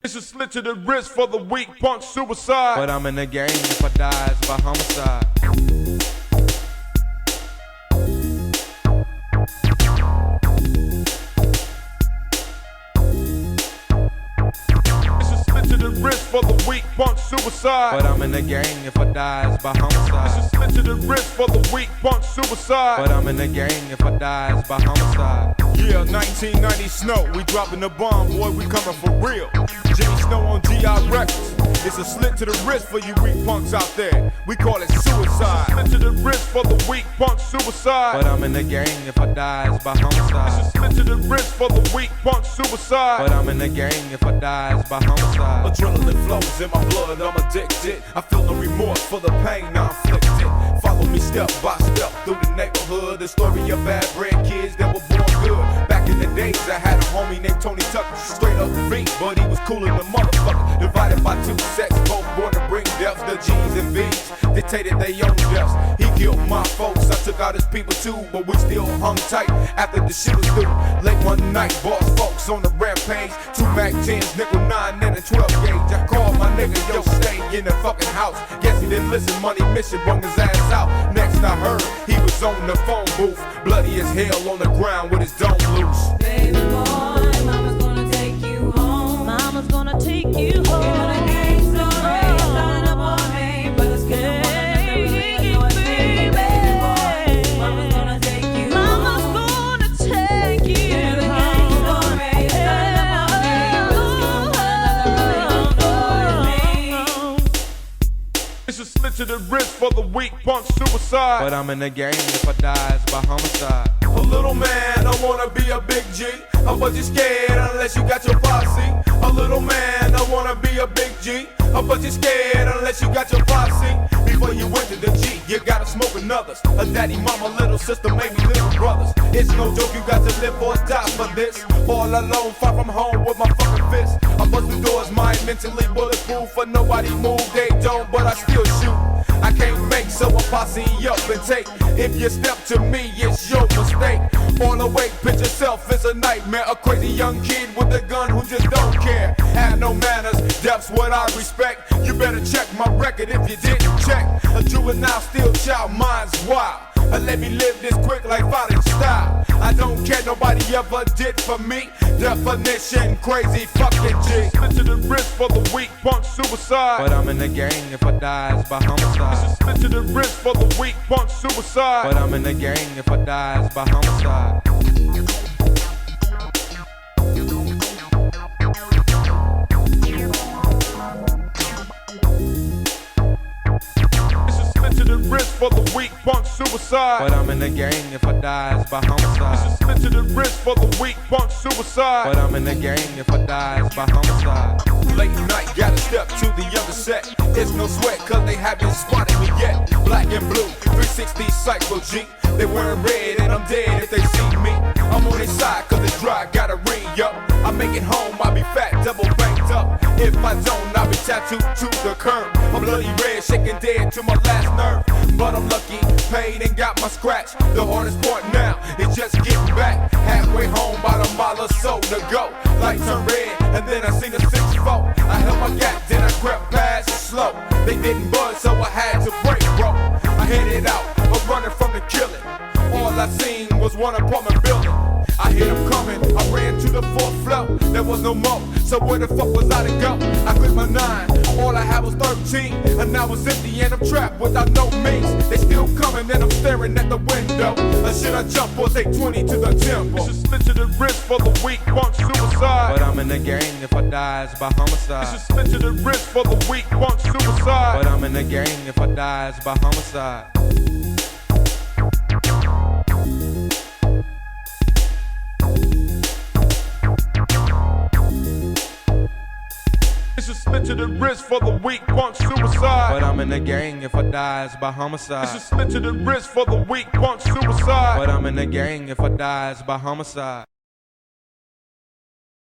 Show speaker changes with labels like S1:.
S1: It's a slit to the wrist for the weak punk suicide.
S2: But I'm in the game, if I die, it's by homicide.
S1: It's a slit to the wrist for the weak punk suicide.
S2: But I'm in the game, if I die, it's by homicide.
S1: It's a slit to the wrist for the weak punk suicide.
S2: But I'm in the game, if I die, it's by homicide.
S1: Yeah, 1990 snow, we dropping the bomb, boy, we coming for real. Jimmy Snow on G.I Records. It's a slit to the wrist for you weak punks out there. We call it suicide. Slit to the wrist for the weak punk suicide.
S2: But I'm in the game, if I die, it's by homicide.
S1: It's a slit to the wrist for the weak punk suicide.
S2: But I'm in the game, if I die, it's by homicide.
S1: Adrenaline flows in my blood, I'm addicted. I feel no remorse for the pain I inflicted. Follow me step by step through the neighborhood. The story of bad bred kids that were born good. Back in the days, I had a homie named Tony Tucker. Straight up beat, but he was cooler than motherfucker. Divided by two sets, both born to bring deaths. The G's and V's dictated their own deaths. He killed my folks, I took out his people too, but we still hung tight after the shit was through. Late one night, boss folks on the rampage. 2 Mac 10s, nickel 9 and a 12 gauge. I called my nigga, yo, stay in the fucking house. Guess he didn't listen, money mission, brung his ass out. Next I heard, he was on the phone booth, bloody as hell on the ground with his dome loose.
S3: Baby boy, mama's gonna take you home. Mama's gonna take you home. You know the game's already started up on me, but it's gonna want to baby. Baby boy, mama's gonna take you home. Mama's gonna take you home. You know the game's already started up on me, but it's gonna want to
S1: It's a slit to the wrist for the weak punk suicide.
S2: But I'm in the game, if I die, it's by homicide.
S1: A little man, I wanna be a big G. But you're scared unless you got your posse. A little man, I wanna be a big G. But you're scared unless you got your posse. Before you went to the G, you gotta smoke another's. A daddy, mama, little sister, maybe little brothers. It's no joke, you got to live or die for this. All alone, far from home with my fucking fist. I bust the doors, mind mentally bulletproof. For nobody move, they don't, but I still shoot. I can't make, so I posse up and take. If you step to me, it's your mistake. On the way, pitch yourself, it's a nightmare. A crazy young kid with a gun who just don't care. Have no manners, that's what I respect. You better check my record if you didn't check. A juvenile, still child, mind's wild. Let me live this quick like fighting style. I don't care, nobody ever did for me. Definition, crazy fucking G. Slit to the wrist for the weak punk suicide.
S2: But I'm in the game, if I die, it's by homicide.
S1: Slit to the wrist for the weak punk suicide.
S2: But I'm in the game, if I die, it's by homicide.
S1: To the wrist for the weak punk suicide.
S2: But I'm in the game, if I die, it's by homicide.
S1: Slit to the wrist for the weak punk suicide.
S2: But I'm in the game, if I die, it's by homicide.
S1: Late night, gotta step to the other set. It's no sweat, cause they haven't spotted me yet. Black and blue, 360 Cycle G. They wearing red and I'm dead if they see me. I'm on their side cause it's dry, gotta ring up. I make it home, I'll be fat, double banked up. If I don't, I'll be tattooed to the curb. I'm bloody red, shaking dead to my last nerve. But I'm lucky, paid and got my scratch. The hardest part now is just getting back. Halfway home, about a mile or so to go. Light turned red, and then I seen a 6-4. I held my gap, then I crept past slow. They didn't budge, so I had to break, bro. I headed out, but running from the killing. All I seen was one apartment building. I hear them coming, I ran to the 4th floor. There was no more, so where the fuck was I to go? I quit my 9, all I had was 13. And now it's empty and I'm trapped without no means. They still coming and I'm staring at the window. Should I jump or take 20 to the temple? It's a slit to the wrist for the weak punk suicide.
S2: But I'm in the game, if I die, it's by homicide.
S1: It's a slit to the wrist for the weak punk suicide.
S2: But I'm in the game, if I die, it's by homicide.
S1: It's a slit to the wrist for the weak punk suicide.
S2: But I'm in the gang, if I die, it's by homicide.
S1: It's a slit to the wrist for the weak punk suicide.
S2: But I'm in the gang, if I die, it's by homicide.